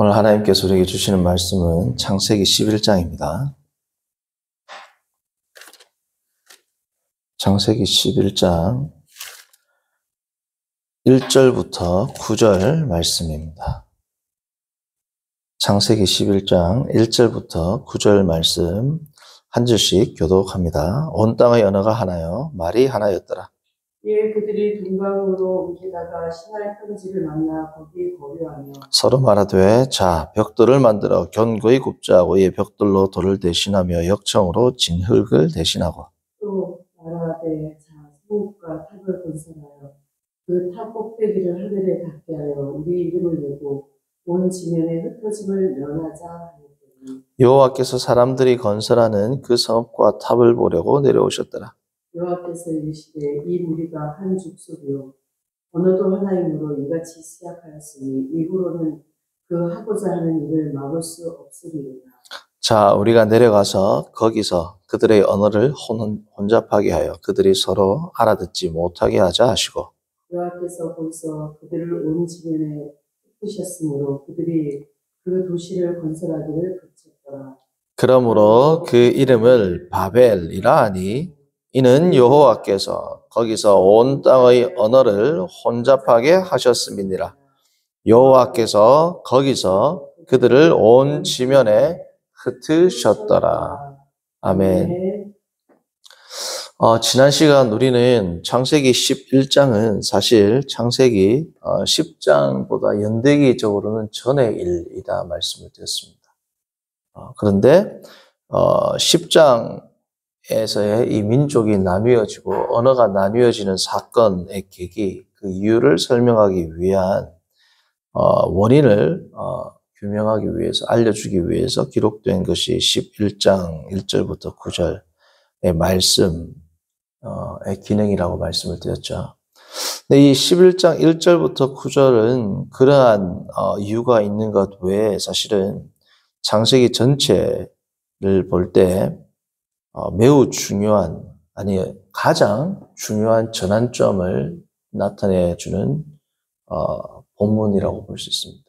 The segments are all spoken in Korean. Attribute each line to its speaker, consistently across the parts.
Speaker 1: 오늘 하나님께서 우리에게 주시는 말씀은 창세기 11장입니다. 창세기 11장 1절부터 9절 말씀입니다. 창세기 11장 1절부터 9절 말씀 한 절씩 교독합니다. 온 땅의 언어가 하나요, 말이 하나였더라.
Speaker 2: 예, 그들이 동방으로 옮기다가 시나이 평지를 만나 거기 거류하며
Speaker 1: 서로 말하되 자 벽돌을 만들어 견고히 굽자 하고 이에 벽돌로 돌을 대신하며 역청으로 진흙을 대신하고
Speaker 2: 또 말하되 자 성읍과 탑을 건설하여 그 탑 꼭대기를 하늘에 닿게 하여 우리 이름을 내고 온 지면에 흩어짐을 면하자 하였더니
Speaker 1: 여호와께서 사람들이 건설하는 그 성읍과 탑을 보려고 내려오셨더라.
Speaker 2: 여호와께서 이르시되 이 무리가 한 족속이요 언어도 하나이므로 이같이 시작하였으니 이후로는 그 하고자 하는 일을 막을 수 없으리로다.
Speaker 1: 자 우리가 내려가서 거기서 그들의 언어를 혼잡하게 하여 그들이 서로 알아듣지 못하게 하자 하시고
Speaker 2: 여호와께서 거기서 그들을 온 지면에 흩으셨으므로 그들이 그 도시를 건설하기를 그쳤더라.
Speaker 1: 그러므로 그 이름을 바벨이라 하니 이는 여호와께서 거기서 온 땅의 언어를 혼잡하게 하셨음이니라. 여호와께서 거기서 그들을 온 지면에 흩으셨더라. 아멘. 지난 시간 우리는 창세기 11장은 사실 창세기 10장보다 연대기적으로는 전의 일이다 말씀을 드렸습니다. 그런데 10장에서의 이 민족이 나뉘어지고 언어가 나뉘어지는 사건의 계기, 그 이유를 설명하기 위한 원인을 규명하기 위해서, 알려주기 위해서 기록된 것이 11장 1절부터 9절의 말씀의 기능이라고 말씀을 드렸죠. 근데 이 11장 1절부터 9절은 그러한 이유가 있는 것 외에 사실은 창세기 전체를 볼 때 매우 중요한, 아니 가장 중요한 전환점을 나타내주는 본문이라고 볼 수 있습니다.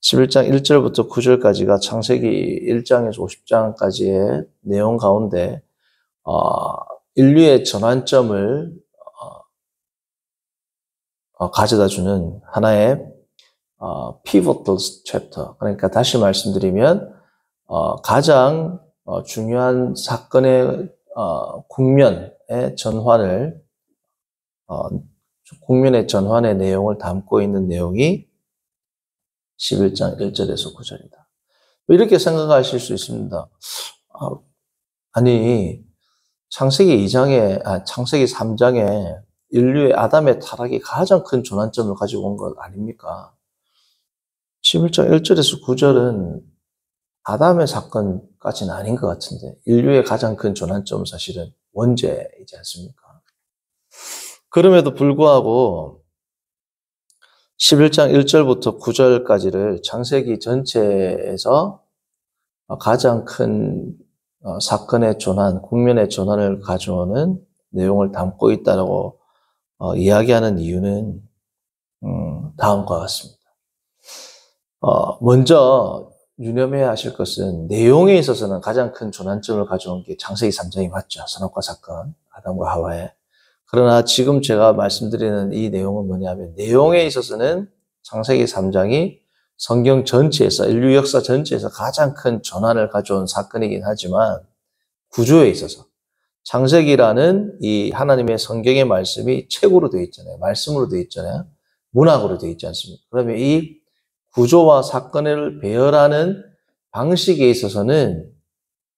Speaker 1: 11장 1절부터 9절까지가 창세기 1장에서 50장까지의 내용 가운데 인류의 전환점을 가져다주는 하나의 pivotal chapter. 그러니까 다시 말씀드리면 가장 중요한 사건의 국면의 전환을 국면의 전환의 내용을 담고 있는 내용이 11장 1절에서 9절이다. 이렇게 생각하실 수 있습니다. 아니 창세기 3장에 인류의 아담의 타락이 가장 큰 전환점을 가지고 온 것 아닙니까? 11장 1절에서 9절은 아담의 사건까지는 아닌 것 같은데 인류의 가장 큰 전환점은 사실은 원죄이지 않습니까? 그럼에도 불구하고 11장 1절부터 9절까지를 창세기 전체에서 가장 큰 사건의 전환, 국면의 전환을 가져오는 내용을 담고 있다고 이야기하는 이유는 다음과 같습니다. 먼저 유념해야 하실 것은 내용에 있어서는 가장 큰 전환점을 가져온 게 창세기 3장이 맞죠. 선악과 사건, 아담과 하와의. 그러나 지금 제가 말씀드리는 이 내용은 뭐냐면 내용에 있어서는 창세기 3장이 성경 전체에서, 인류 역사 전체에서 가장 큰 전환을 가져온 사건이긴 하지만 구조에 있어서 창세기라는 이 하나님의 성경의 말씀이 책으로 되어 있잖아요. 말씀으로 되어 있잖아요. 문학으로 되어 있지 않습니까? 그러면 이 구조와 사건을 배열하는 방식에 있어서는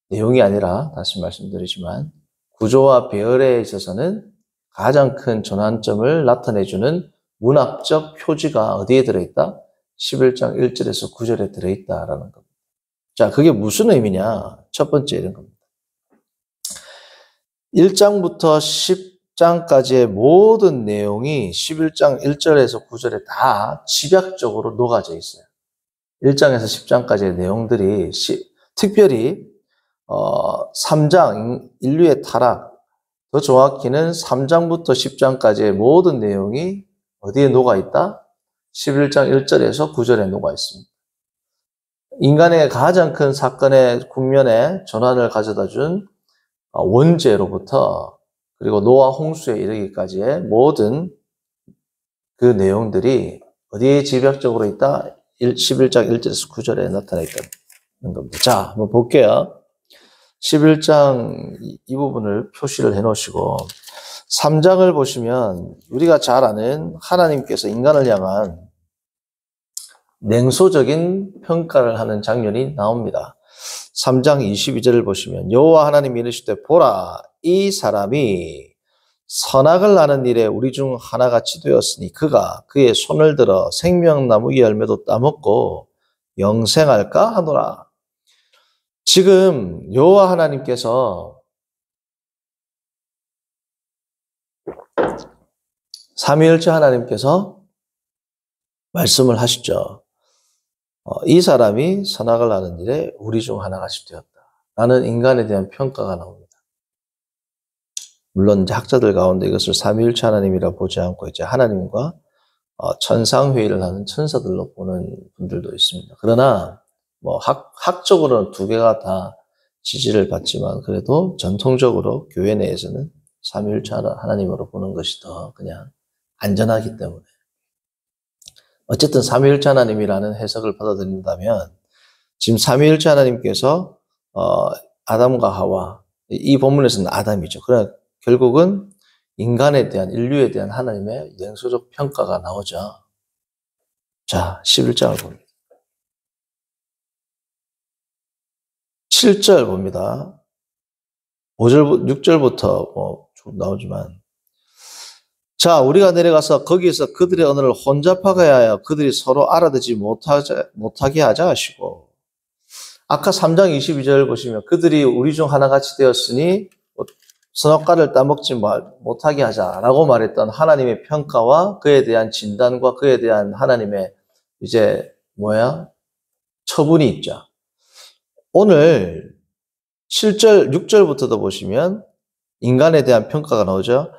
Speaker 1: 내용이 아니라 다시 말씀드리지만 구조와 배열에 있어서는 가장 큰 전환점을 나타내주는 문학적 표지가 어디에 들어있다? 11장 1절에서 9절에 들어있다라는 겁니다. 자, 그게 무슨 의미냐? 첫 번째 이런 겁니다. 1장부터 10장까지의 모든 내용이 11장 1절에서 9절에 다 집약적으로 녹아져 있어요. 1장에서 10장까지의 내용들이 특별히 3장, 인류의 타락, 더 정확히는 3장부터 10장까지의 모든 내용이 어디에 녹아있다? 11장 1절에서 9절에 녹아있습니다. 인간의 가장 큰 사건의 국면에 전환을 가져다 준 원죄로부터 그리고 노아 홍수에 이르기까지의 모든 그 내용들이 어디에 집약적으로 있다? 11장 1절에서 9절에 나타나 있다는 겁니다. 자, 한번 볼게요. 11장 이 부분을 표시를 해 놓으시고 3장을 보시면 우리가 잘 아는 하나님께서 인간을 향한 냉소적인 평가를 하는 장면이 나옵니다. 3장 22절을 보시면 여호와 하나님이 이르시되 보라 이 사람이 선악을 아는 일에 우리 중 하나같이 되었으니 그가 그의 손을 들어 생명나무 열매도 따먹고 영생할까 하노라. 지금 여호와 하나님께서 삼위일체 하나님께서 말씀을 하시죠. 이 사람이 선악을 아는 일에 우리 중 하나같이 되었다. 라는 인간에 대한 평가가 나옵니다. 물론 이제 학자들 가운데 이것을 삼위일체 하나님이라 보지 않고 이제 하나님과 천상회의를 하는 천사들로 보는 분들도 있습니다. 그러나 뭐 학적으로는 두 개가 다 지지를 받지만 그래도 전통적으로 교회 내에서는 삼위일체 하나님으로 보는 것이 더 그냥 안전하기 때문에 어쨌든 삼위일체 하나님이라는 해석을 받아들인다면 지금 삼위일체 하나님께서 아담과 하와 이 본문에서는 아담이죠. 그러나 결국은 인간에 대한 인류에 대한 하나님의 냉소적 평가가 나오죠. 자, 11장을 봅니다. 7절 봅니다. 5절, 6절부터 좀 나오지만 자, 우리가 내려가서 거기에서 그들의 언어를 혼잡하게 하여 그들이 서로 알아듣지 못하게 하자 하시고 아까 3장 22절 보시면 그들이 우리 중 하나같이 되었으니 선악과를 따먹지 못하게 하자라고 말했던 하나님의 평가와 그에 대한 진단과 그에 대한 하나님의 이제 처분이 있죠. 오늘 7절, 6절부터도 보시면 인간에 대한 평가가 나오죠.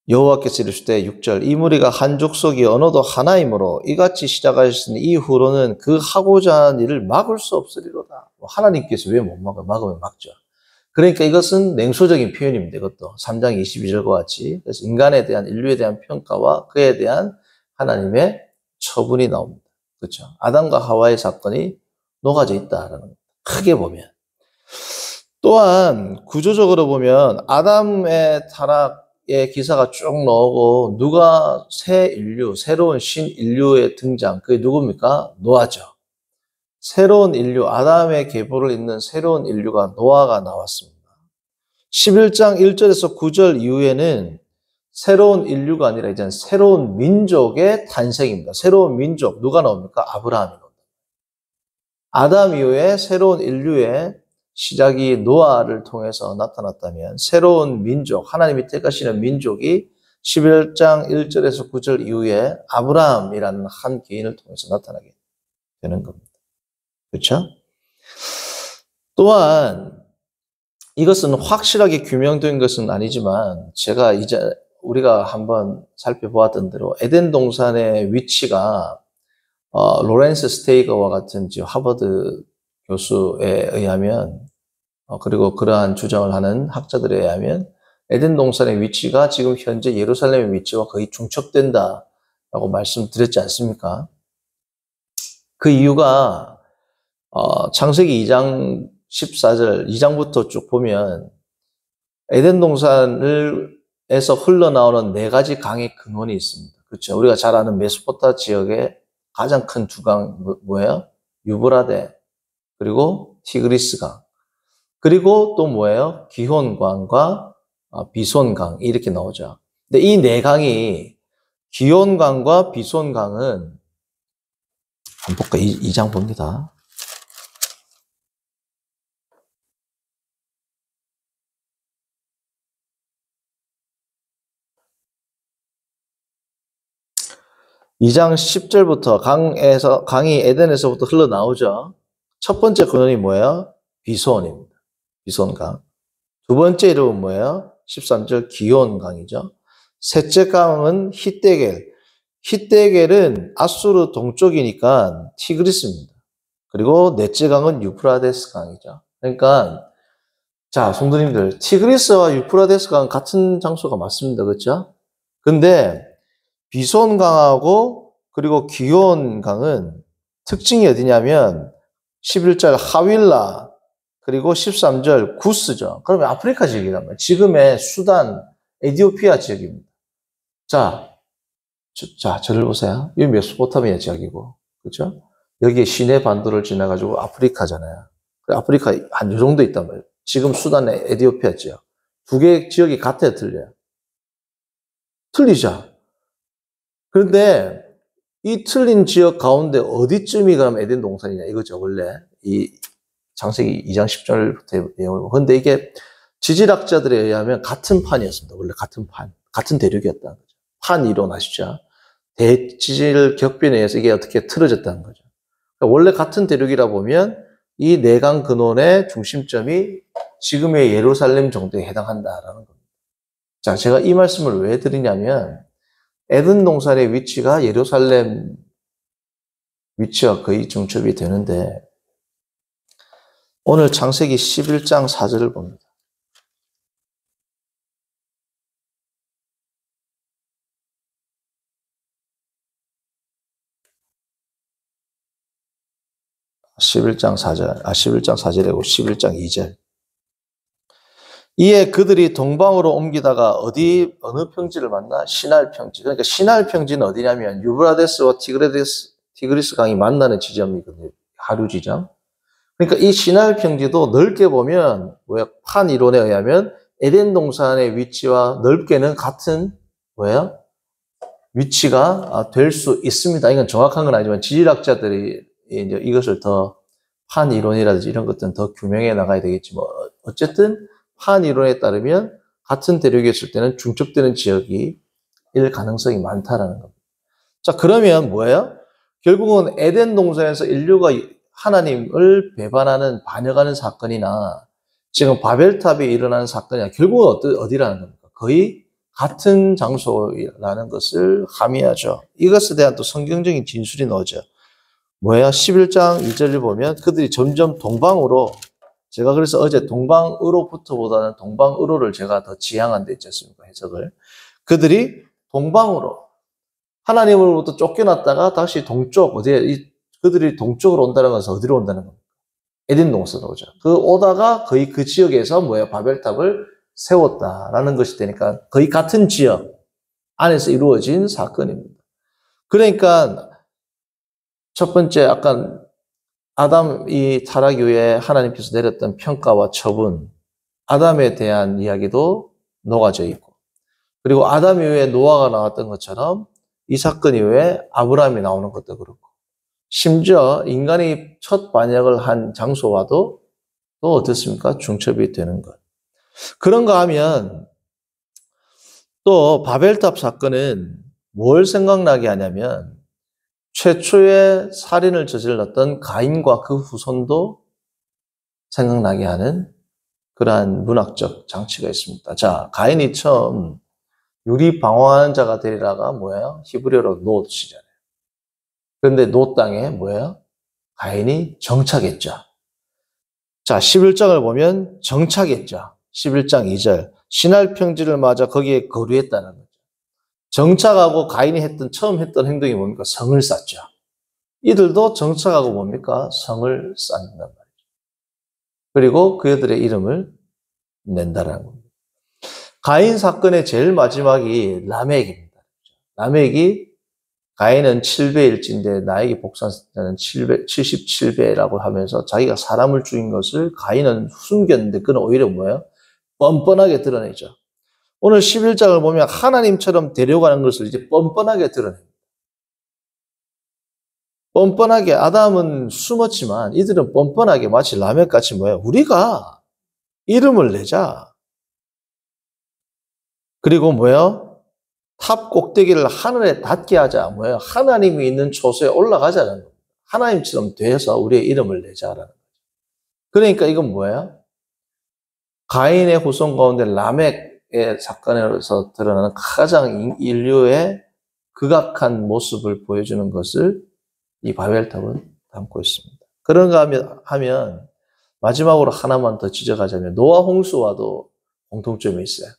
Speaker 1: 여호와께서 이르시되 6절 이 무리가 한 족속이 언어도 하나이므로 이같이 시작하셨으니 이후로는 그 하고자 하는 일을 막을 수 없으리로다. 하나님께서 왜 못 막아요? 막으면 막죠. 그러니까 이것은 냉소적인 표현입니다. 이것도 3장 22절과 같이. 그래서 인간에 대한 인류에 대한 평가와 그에 대한 하나님의 처분이 나옵니다. 그렇죠? 아담과 하와의 사건이 녹아져 있다라는 겁니다. 크게 보면. 또한 구조적으로 보면 아담의 타락의 기사가 쭉 나오고 누가 새 인류, 새로운 신인류의 등장. 그게 누굽니까? 노아죠. 새로운 인류, 아담의 계보를 잇는 새로운 인류가 노아가 나왔습니다. 11장 1절에서 9절 이후에는 새로운 인류가 아니라 이제 새로운 민족의 탄생입니다. 새로운 민족, 누가 나옵니까? 아브라함이 나옵니다. 아담 이후에 새로운 인류의 시작이 노아를 통해서 나타났다면 새로운 민족, 하나님이 택하시는 민족이 11장 1절에서 9절 이후에 아브라함이라는 한 개인을 통해서 나타나게 되는 겁니다. 그렇죠? 또한 이것은 확실하게 규명된 것은 아니지만 제가 이제 우리가 한번 살펴보았던 대로 에덴 동산의 위치가 로렌스 스테이거와 같은 하버드 교수에 의하면 그리고 그러한 주장을 하는 학자들에 의하면 에덴 동산의 위치가 지금 현재 예루살렘의 위치와 거의 중첩된다라고 말씀드렸지 않습니까? 그 이유가 창세기 2장 14절 2장부터 쭉 보면 에덴 동산에서 흘러나오는 네 가지 강의 근원이 있습니다. 그렇죠? 우리가 잘 아는 메소포타 지역의 가장 큰 두 강 뭐예요? 유브라데 그리고 티그리스강 그리고 또 뭐예요? 기혼강과 비손강 이렇게 나오죠. 근데 이 네 강이 기혼강과 비손강은 한번 볼까? 2장 봅니다. 이 장 10절부터 강이 에덴에서부터 흘러나오죠. 첫 번째 근원이 뭐예요? 비손입니다. 비손강. 두 번째 이름은 뭐예요? 13절 기온강이죠. 셋째 강은 히데겔. 히데겔은 아수르 동쪽이니까 티그리스입니다. 그리고 넷째 강은 유프라데스 강이죠. 그러니까 자, 성도님들, 티그리스와 유프라데스 강 같은 장소가 맞습니다. 그렇죠? 근데 비손 강하고 그리고 기온 강은 특징이 어디냐면 11절 하윌라 그리고 13절 구스죠. 그러면 아프리카 지역이란 말이에요. 지금의 수단, 에티오피아 지역입니다. 자, 저를 보세요. 이 메소포타미아 지역이고, 그렇죠? 여기에 시내 반도를 지나가지고 아프리카잖아요. 아프리카 한 요 정도 있단 말이에요. 지금 수단의 에티오피아 지역. 두 개의 지역이 같아요, 틀려요? 틀리죠? 그런데 이 틀린 지역 가운데 어디쯤이 그럼 에덴 동산이냐 이거죠, 원래. 이 창세기 2장 10절부터 내용을. 그런데 이게 지질학자들에 의하면 같은 판이었습니다. 원래 같은 판, 같은 대륙이었다는 거죠. 판 이론 아시죠? 대지질 격변에 의해서 이게 어떻게 틀어졌다는 거죠. 그러니까 원래 같은 대륙이라 보면 이 내강 근원의 중심점이 지금의 예루살렘 정도에 해당한다라는 겁니다. 자, 제가 이 말씀을 왜 드리냐면 에덴 동산의 위치가 예루살렘 위치와 거의 중첩이 되는데 오늘 창세기 11장 4절을 봅니다. 11장 4절이고 11장 2절. 이에 그들이 동방으로 옮기다가 어느 평지를 만나? 시날 평지. 그러니까 시날 평지는 어디냐면 유브라데스와 티그리스 강이 만나는 지점이거든요. 하류 지점. 그러니까 이 시날 평지도 넓게 보면 판 이론에 의하면 에덴 동산의 위치와 넓게는 같은 위치가 될 수 있습니다. 이건 정확한 건 아니지만 지질학자들이 이제 이것을 더 판 이론이라든지 이런 것들은 더 규명해 나가야 되겠지. 뭐 어쨌든 판 이론에 따르면 같은 대륙에 있을 때는 중첩되는 지역이 일 가능성이 많다라는 겁니다. 자, 그러면 뭐예요? 결국은 에덴 동산에서 인류가 하나님을 배반하는 반역하는 사건이나 지금 바벨탑에 일어나는 사건이나 결국은 어디라는 겁니까? 거의 같은 장소라는 것을 함의하죠. 이것에 대한 또 성경적인 진술이 나오죠. 뭐야? 11장 2절을 보면 그들이 점점 동방으로, 제가 그래서 어제 동방으로부터보다는 동방으로를 제가 더 지향한 데 있지 않습니까? 해석을. 그들이 동방으로 하나님으로부터 쫓겨났다가 다시 동쪽, 그들이 동쪽으로 온다는 것은 어디로 온다는 겁니까? 에덴 동산으로 오죠. 오다가 거의 그 지역에서 바벨탑을 세웠다라는 것이 되니까 거의 같은 지역 안에서 이루어진 사건입니다. 그러니까 첫 번째 아까 아담이 타락 이후에 하나님께서 내렸던 평가와 처분, 아담에 대한 이야기도 녹아져 있고, 그리고 아담 이후에 노아가 나왔던 것처럼 이 사건 이후에 아브라함이 나오는 것도 그렇고, 심지어 인간이 첫 반역을 한 장소와도 또 어떻습니까? 중첩이 되는 것. 그런가 하면 또 바벨탑 사건은 뭘 생각나게 하냐면 최초의 살인을 저질렀던 가인과 그 후손도 생각나게 하는 그러한 문학적 장치가 있습니다. 자, 가인이 처음 유리 방황하는 자가 되리라가 뭐예요? 히브리어로 롯이잖아요. 그런데 롯 땅에 뭐예요? 가인이 정착했죠. 자, 11장을 보면 정착했죠. 11장 2절. 시날 평지를 맞아 거기에 거류했다는 거죠. 정착하고 가인이 처음 했던 행동이 뭡니까? 성을 쌓죠. 이들도 정착하고 뭡니까? 성을 쌓는단 말이죠. 그리고 그들의 이름을 낸다라는 겁니다. 가인 사건의 제일 마지막이 라멕입니다. 라멕이 가인은 7배일진데 나에게 복수한 자는 77배라고 하면서 자기가 사람을 죽인 것을 가인은 숨겼는데 그는 오히려 뭐예요? 뻔뻔하게 드러내죠. 오늘 11장을 보면 하나님처럼 데려가는 것을 이제 뻔뻔하게 드러냅니다. 뻔뻔하게 아담은 숨었지만 이들은 뻔뻔하게 마치 라멕같이 뭐예요? 우리가 이름을 내자. 그리고 뭐예요? 탑 꼭대기를 하늘에 닿게 하자. 뭐예요? 하나님이 있는 초소에 올라가자는 겁니다. 하나님처럼 돼서 우리의 이름을 내자라는 거죠. 그러니까 이건 뭐예요? 가인의 후손 가운데 라멕의 사건에서 드러나는 가장 인류의 극악한 모습을 보여주는 것을 이 바벨탑은 담고 있습니다. 그런가 하면 마지막으로 하나만 더 지적하자면 노아 홍수와도 공통점이 있어요.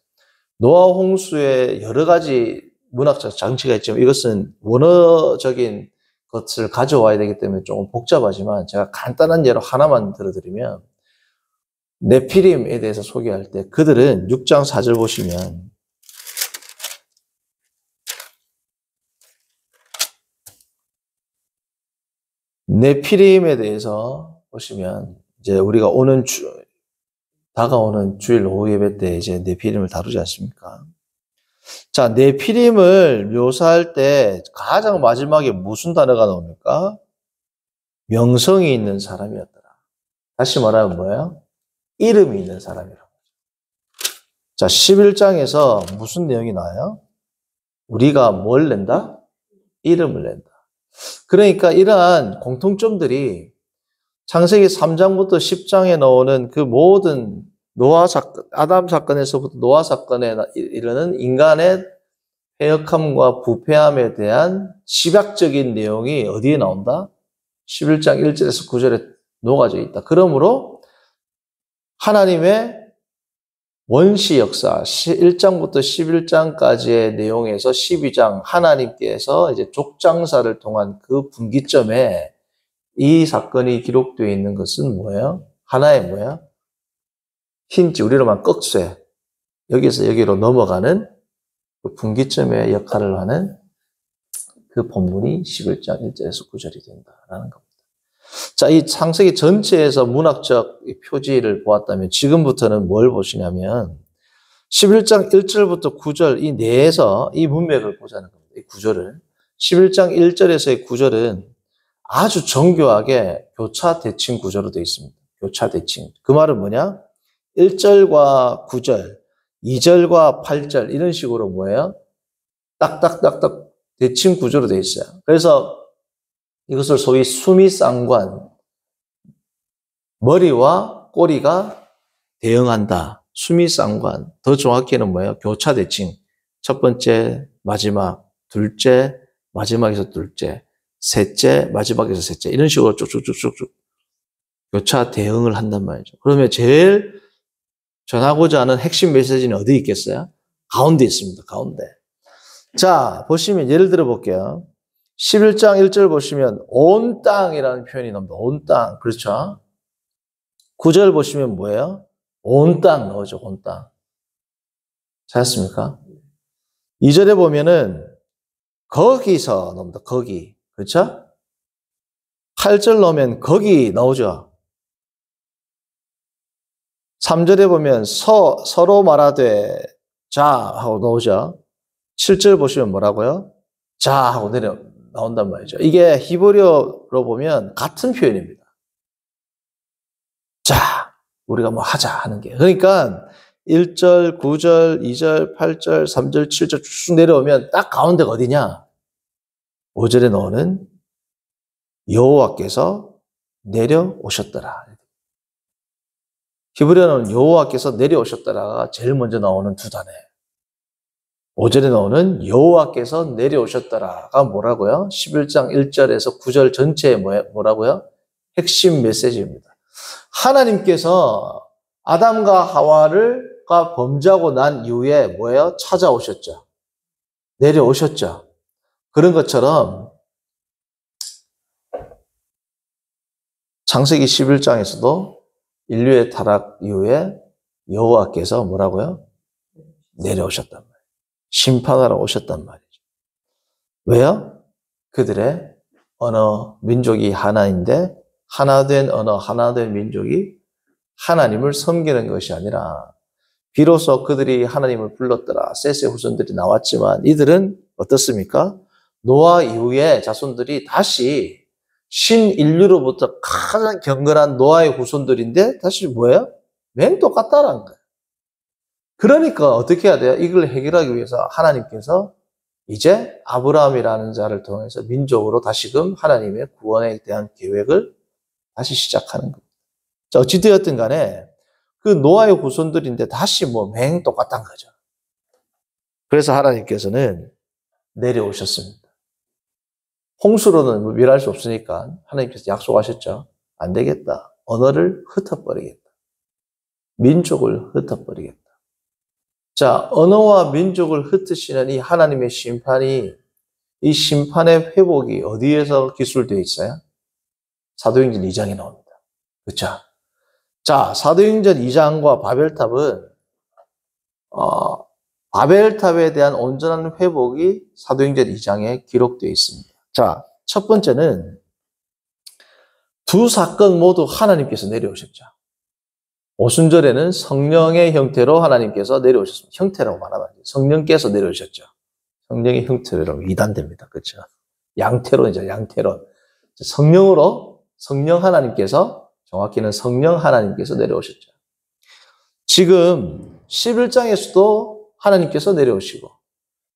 Speaker 1: 노아 홍수에 여러 가지 문학적 장치가 있지만 이것은 원어적인 것을 가져와야 되기 때문에 조금 복잡하지만 제가 간단한 예로 하나만 들어드리면 네피림에 대해서 소개할 때 그들은 6장 4절 보시면 네피림에 대해서 보시면 이제 우리가 다가오는 주일 오후 예배 때 이제 네피림을 다루지 않습니까? 자, 네피림을 묘사할 때 가장 마지막에 무슨 단어가 나옵니까? 명성이 있는 사람이었더라. 다시 말하면 뭐예요? 이름이 있는 사람이라고. 자, 11장에서 무슨 내용이 나와요? 우리가 뭘 낸다? 이름을 낸다. 그러니까 이러한 공통점들이 창세기 3장부터 10장에 나오는 그 모든 아담 사건에서부터 노아 사건에 이르는 인간의 패역함과 부패함에 대한 집약적인 내용이 어디에 나온다? 11장 1절에서 9절에 녹아져 있다. 그러므로 하나님의 원시 역사 1장부터 11장까지의 내용에서 12장 하나님께서 이제 족장사를 통한 그 분기점에 이 사건이 기록되어 있는 것은 뭐예요? 하나의 뭐예요? 힌지, 우리로 말하면 꺽쇠. 여기서 여기로 넘어가는 그 분기점의 역할을 하는 그 본문이 11장 1절에서 9절이 된다라는 겁니다. 자, 이 창세기 전체에서 문학적 표지를 보았다면 지금부터는 뭘 보시냐면 11장 1절부터 9절 이 내에서 이 문맥을 보자는 겁니다. 이 구절을. 11장 1절에서의 구절은 아주 정교하게 교차 대칭 구조로 되어 있습니다. 교차 대칭. 그 말은 뭐냐? 1절과 9절, 2절과 8절 이런 식으로 뭐예요? 딱딱딱딱 대칭 구조로 되어 있어요. 그래서 이것을 소위 수미쌍관, 머리와 꼬리가 대응한다. 수미쌍관. 더 정확히는 뭐예요? 교차 대칭. 첫 번째, 마지막, 둘째, 마지막에서 둘째, 셋째, 마지막에서 셋째. 이런 식으로 쭉쭉쭉쭉 교차 대응을 한단 말이죠. 그러면 제일 전하고자 하는 핵심 메시지는 어디 있겠어요? 가운데 있습니다. 가운데. 자, 보시면 예를 들어 볼게요. 11장 1절 보시면 온 땅이라는 표현이 나옵니다. 온 땅. 그렇죠? 9절 보시면 뭐예요? 온 땅 나오죠. 온 땅. 찾았습니까? 2절에 보면은 거기서 나옵니다. 거기. 그렇죠? 8절 나오면 거기 나오죠. 3절에 보면 서로 말하되 자 하고 나오죠. 7절 보시면 뭐라고요? 자 하고 나온단 말이죠. 이게 히브리어로 보면 같은 표현입니다. 자, 우리가 뭐 하자 하는 게. 그러니까 1절, 9절, 2절, 8절, 3절, 7절 쭉 내려오면 딱 가운데가 어디냐? 5절에 나오는 여호와께서 내려오셨더라. 히브리어는 여호와께서 내려오셨더라가 제일 먼저 나오는 두 단어예요. 5절에 나오는 여호와께서 내려오셨더라가 뭐라고요? 11장 1절에서 9절 전체에 뭐라고요? 핵심 메시지입니다. 하나님께서 아담과 하와가 범죄하고 난 이후에 뭐예요? 찾아오셨죠. 내려오셨죠. 그런 것처럼 창세기 11장에서도 인류의 타락 이후에 여호와께서 뭐라고요? 내려오셨단 말이에요. 심판하러 오셨단 말이죠. 왜요? 그들의 언어, 민족이 하나인데 하나된 언어, 하나된 민족이 하나님을 섬기는 것이 아니라 비로소 그들이 하나님을 불렀더라. 셋의 후손들이 나왔지만 이들은 어떻습니까? 노아 이후에 자손들이 다시 신인류로부터 가장 경건한 노아의 후손들인데 다시 뭐예요? 맨 똑같다라는 거예요. 그러니까 어떻게 해야 돼요? 이걸 해결하기 위해서 하나님께서 이제 아브라함이라는 자를 통해서 민족으로 다시금 하나님의 구원에 대한 계획을 다시 시작하는 겁니다. 자, 어찌되었든 간에 그 노아의 후손들인데 다시 뭐 맹 똑같단 거죠. 그래서 하나님께서는 내려오셨습니다. 홍수로는 멸할 수 없으니까 하나님께서 약속하셨죠. 안 되겠다. 언어를 흩어버리겠다. 민족을 흩어버리겠다. 자, 언어와 민족을 흩으시는 이 하나님의 심판이, 이 심판의 회복이 어디에서 기술되어 있어요? 사도행전 2장에 나옵니다. 그렇죠? 자, 사도행전 2장과 바벨탑은 바벨탑에 대한 온전한 회복이 사도행전 2장에 기록되어 있습니다. 자, 첫 번째는 두 사건 모두 하나님께서 내려오셨죠. 오순절에는 성령의 형태로 하나님께서 내려오셨습니다. 형태라고 말하면 안 돼요. 성령께서 내려오셨죠. 성령의 형태로 이단됩니다. 그렇죠? 양태론이죠. 양태론. 성령으로, 성령 하나님께서, 정확히는 성령 하나님께서 내려오셨죠. 지금 11장에서도 하나님께서 내려오시고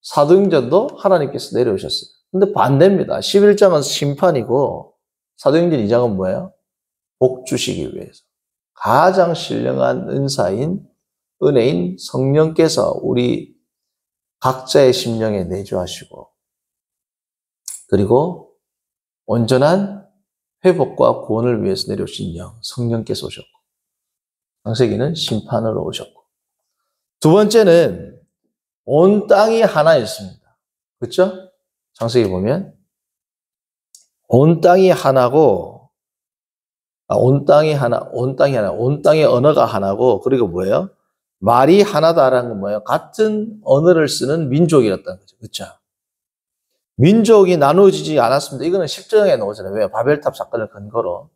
Speaker 1: 사도행전도 하나님께서 내려오셨어요. 근데 반대입니다. 11장은 심판이고 사도행전 2장은 뭐예요? 복 주시기 위해서. 가장 신령한 은사인, 은혜인 성령께서 우리 각자의 심령에 내주하시고, 그리고 온전한 회복과 구원을 위해서 내려오신 영, 성령께서 오셨고, 창세기는 심판으로 오셨고, 두 번째는 온 땅이 하나였습니다. 그렇죠? 창세기 보면 온 땅이 하나고, 온 땅의 언어가 하나고, 그리고 뭐예요? 말이 하나다라는 건 뭐예요? 같은 언어를 쓰는 민족이었다는 거죠. 그렇죠? 민족이 나누어지지 않았습니다. 이거는 10장에 나오잖아요. 왜요? 바벨탑 사건을 근거로.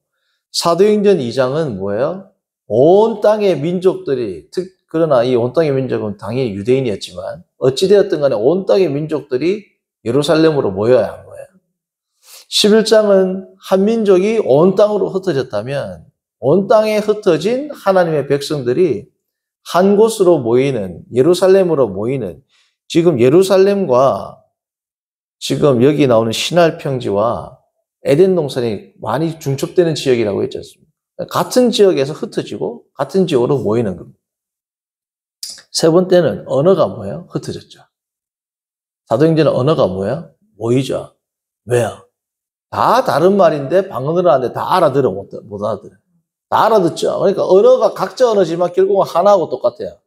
Speaker 1: 사도행전 2장은 뭐예요? 온 땅의 민족들이, 그러나 이 온 땅의 민족은 당연히 유대인이었지만, 어찌되었든 간에 온 땅의 민족들이 예루살렘으로 모여야 한 거예요. 11장은 한 민족이 온 땅으로 흩어졌다면 온 땅에 흩어진 하나님의 백성들이 한 곳으로 모이는, 예루살렘으로 모이는, 지금 예루살렘과 지금 여기 나오는 시날 평지와 에덴 동산이 많이 중첩되는 지역이라고 했지 않습니까? 같은 지역에서 흩어지고 같은 지역으로 모이는 겁니다. 세 번째는 언어가 뭐예요? 흩어졌죠. 사도행전은 언어가 뭐예요? 모이죠. 왜요? 다 다른 말인데 방언을 하는데 다 알아들어 못 알아들어. 다 알아듣죠. 그러니까 언어가 각자 언어지만 결국은 하나하고 똑같아요.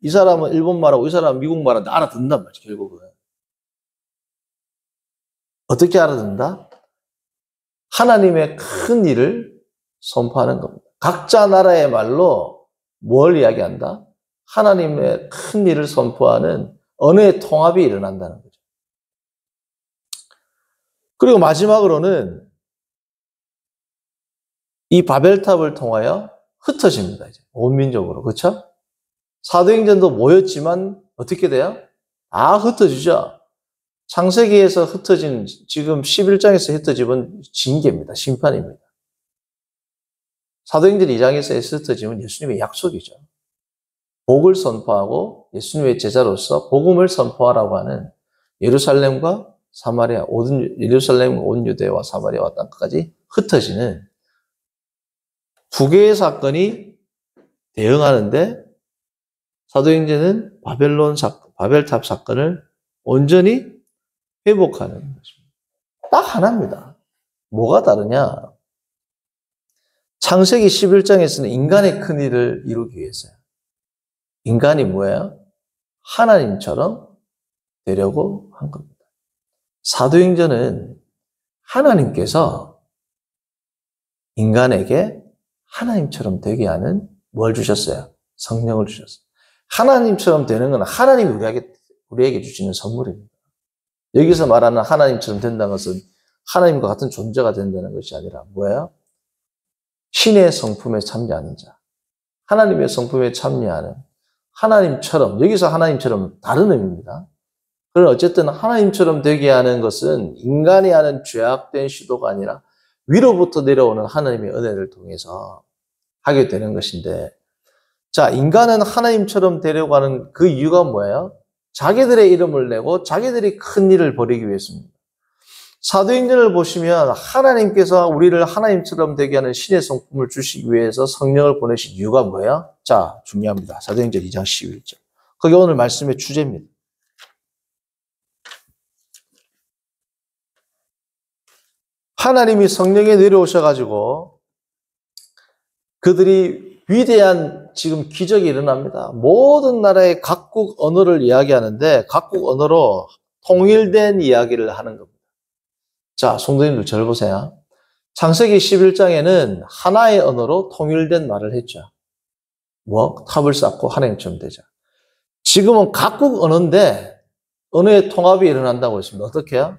Speaker 1: 이 사람은 일본 말하고 이 사람은 미국 말하는데 알아듣는단 말이죠. 결국은. 어떻게 알아듣는다? 하나님의 큰 일을 선포하는 겁니다. 각자 나라의 말로 뭘 이야기한다? 하나님의 큰 일을 선포하는 언어의 통합이 일어난다는 거죠. 그리고 마지막으로는 이 바벨탑을 통하여 흩어집니다. 이제 온 민족으로. 그렇죠? 사도행전도 모였지만 어떻게 돼요? 다 흩어지죠. 창세기에서 흩어진, 지금 11장에서 흩어지면 징계입니다. 심판입니다. 사도행전 2장에서 흩어지면 예수님의 약속이죠. 복을 선포하고 예수님의 제자로서 복음을 선포하라고 하는 예루살렘과 사마리아, 예루살렘, 온 유대와 사마리아와 땅까지 흩어지는 두 개의 사건이 대응하는데 사도행전은 바벨탑 사건을 온전히 회복하는 것입니다. 딱 하나입니다. 뭐가 다르냐? 창세기 11장에서는 인간의 큰 일을 이루기 위해서요. 인간이 뭐예요? 하나님처럼 되려고 한 겁니다. 사도행전은 하나님께서 인간에게 하나님처럼 되게 하는 뭘 주셨어요? 성령을 주셨어요. 하나님처럼 되는 건 하나님이 우리에게 주시는 선물입니다. 여기서 말하는 하나님처럼 된다는 것은 하나님과 같은 존재가 된다는 것이 아니라 뭐예요? 신의 성품에 참여하는 자. 하나님의 성품에 참여하는 하나님처럼, 여기서 하나님처럼 다른 의미입니다. 그러나 어쨌든 하나님처럼 되게 하는 것은 인간이 하는 죄악된 시도가 아니라 위로부터 내려오는 하나님의 은혜를 통해서 하게 되는 것인데, 자, 인간은 하나님처럼 되려고 하는 그 이유가 뭐예요? 자기들의 이름을 내고 자기들이 큰 일을 벌이기 위해서입니다. 사도행전을 보시면 하나님께서 우리를 하나님처럼 되게 하는 신의 성품을 주시기 위해서 성령을 보내신 이유가 뭐예요? 자, 중요합니다. 사도행전 2장 11절. 그게 오늘 말씀의 주제입니다. 하나님이 성령에 내려오셔가지고 그들이 위대한 지금 기적이 일어납니다. 모든 나라의 각국 언어를 이야기하는데 각국 언어로 통일된 이야기를 하는 겁니다. 자, 성도님들 절 보세요. 창세기 11장에는 하나의 언어로 통일된 말을 했죠. 뭐? 탑을 쌓고 하나님처럼 되자. 지금은 각국 언어인데 언어의 통합이 일어난다고 했습니다. 어떻게 해요?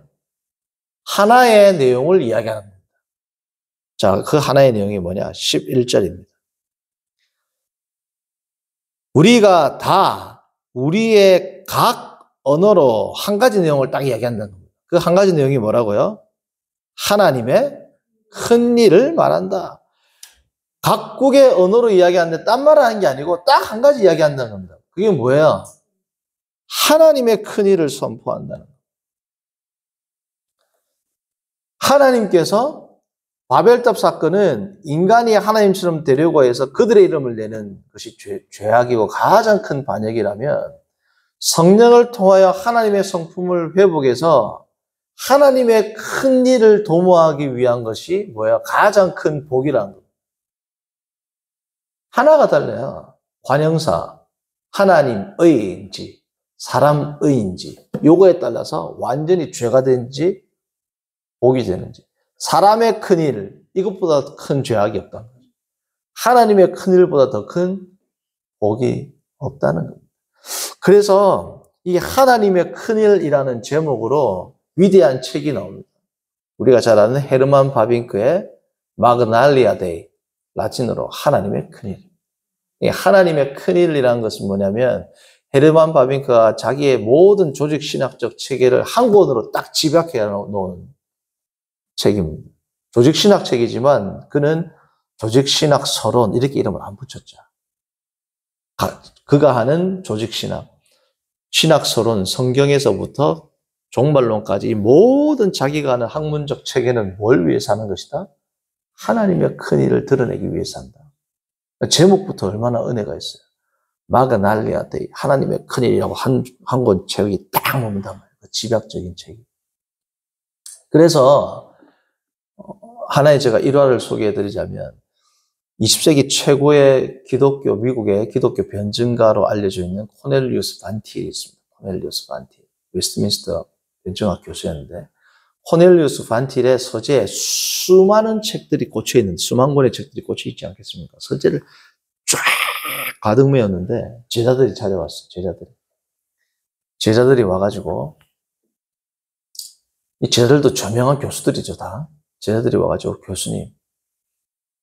Speaker 1: 하나의 내용을 이야기하는 겁니다. 자, 그 하나의 내용이 뭐냐? 11절입니다. 우리가 다 우리의 각 언어로 한 가지 내용을 딱 이야기한다는 겁니다. 그 한 가지 내용이 뭐라고요? 하나님의 큰 일을 말한다. 각국의 언어로 이야기하는데 딴 말을 하는 게 아니고 딱 한 가지 이야기한다는 겁니다. 그게 뭐예요? 하나님의 큰 일을 선포한다는 겁니다. 하나님께서 바벨탑 사건은 인간이 하나님처럼 되려고 해서 그들의 이름을 내는 것이 죄악이고 가장 큰 반역이라면 성령을 통하여 하나님의 성품을 회복해서 하나님의 큰 일을 도모하기 위한 것이 뭐야? 가장 큰 복이라는 겁니다. 하나가 달라요. 관형사, 하나님의인지 사람의인지 요거에 따라서 완전히 죄가 되는지 복이 되는지. 사람의 큰일, 이것보다 큰 죄악이 없다는 거죠. 하나님의 큰일보다 더 큰 복이 없다는 겁니다. 그래서 이 하나님의 큰일이라는 제목으로 위대한 책이 나옵니다. 우리가 잘 아는 헤르만 바빙크의 마그날리아 데이, 라틴어로 하나님의 큰일. 이 하나님의 큰일이라는 것은 뭐냐면 헤르만 바빙크가 자기의 모든 조직신학적 체계를 한 권으로 딱 집약해 놓은 책입니다. 조직신학 책이지만 그는 조직신학 서론 이렇게 이름을 안 붙였죠. 그가 하는 조직신학, 신학 서론, 성경에서부터 종말론까지 이 모든 자기가 하는 학문적 체계는 뭘 위해서 하는 것이다? 하나님의 큰일을 드러내기 위해서 한다. 제목부터 얼마나 은혜가 있어요. 마그날리아 데이, 하나님의 큰일이라고 한 권 책이 딱 옵니다. 그 집약적인 책이. 그래서 하나의 제가 일화를 소개해드리자면 20세기 최고의 기독교, 미국의 기독교 변증가로 알려져 있는 코넬리우스 반티엘이 있습니다. 코넬리우스 반티엘, 웨스트민스터 변증학 교수였는데 코넬리우스 반티엘의 서재에 수많은 책들이 꽂혀있는, 수만 권의 책들이 꽂혀있지 않겠습니까? 서재를 쫙 가득 메웠는데 제자들이 찾아왔어요. 제자들이 와가지고 이 제자들도 저명한 교수들이죠, 다. 제자들이 와가지고 교수님,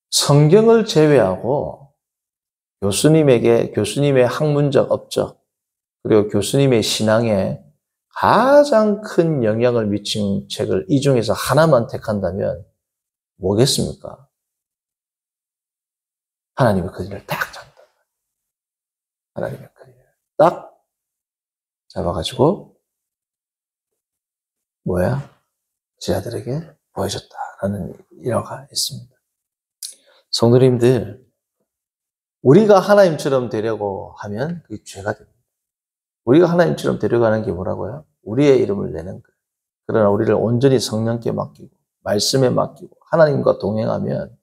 Speaker 1: 성경을 제외하고 교수님의 학문적 업적, 그리고 교수님의 신앙에 가장 큰 영향을 미친 책을 이 중에서 하나만 택한다면 뭐겠습니까? 하나님의 큰일을 딱 잡는다. 하나님의 큰일을 딱 잡아가지고 제자들에게 보여줬다라는 일화가 있습니다. 성도님들, 우리가 하나님처럼 되려고 하면 그게 죄가 됩니다. 우리가 하나님처럼 되려고 하는 게 뭐라고요? 우리의 이름을 내는 거예요. 그러나 우리를 온전히 성령께 맡기고 말씀에 맡기고 하나님과 동행하면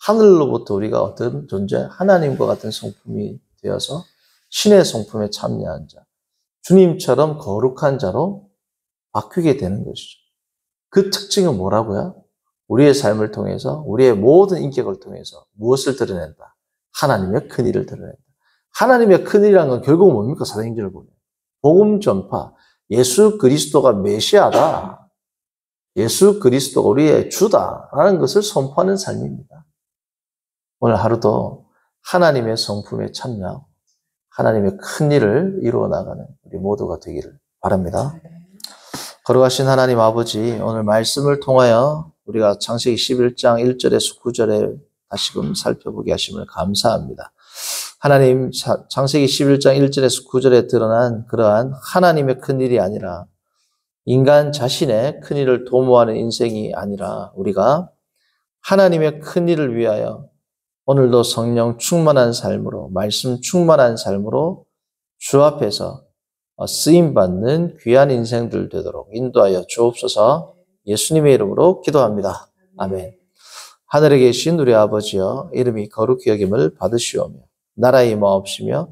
Speaker 1: 하늘로부터 우리가 어떤 존재, 하나님과 같은 성품이 되어서 신의 성품에 참여한 자, 주님처럼 거룩한 자로 바뀌게 되는 것이죠. 그 특징은 뭐라고요? 우리의 삶을 통해서, 우리의 모든 인격을 통해서 무엇을 드러낸다? 하나님의 큰일을 드러낸다. 하나님의 큰일이라는 건 결국 뭡니까? 사도행전을 보면 복음 전파, 예수 그리스도가 메시아다, 예수 그리스도가 우리의 주다라는 것을 선포하는 삶입니다. 오늘 하루도 하나님의 성품에 참여하고 하나님의 큰일을 이루어 나가는 우리 모두가 되기를 바랍니다. 거룩하신 하나님 아버지, 오늘 말씀을 통하여 우리가 창세기 11장 1절에서 9절에 다시금 살펴보게 하심을 감사합니다. 하나님, 창세기 11장 1절에서 9절에 드러난 그러한 하나님의 큰일이 아니라 인간 자신의 큰일을 도모하는 인생이 아니라 우리가 하나님의 큰일을 위하여 오늘도 성령 충만한 삶으로, 말씀 충만한 삶으로 주 앞에서 쓰임받는 귀한 인생들 되도록 인도하여 주옵소서. 예수님의 이름으로 기도합니다. 아멘. 하늘에 계신 우리 아버지여 이름이 거룩히 여김을 받으시오며 나라의 임하옵시며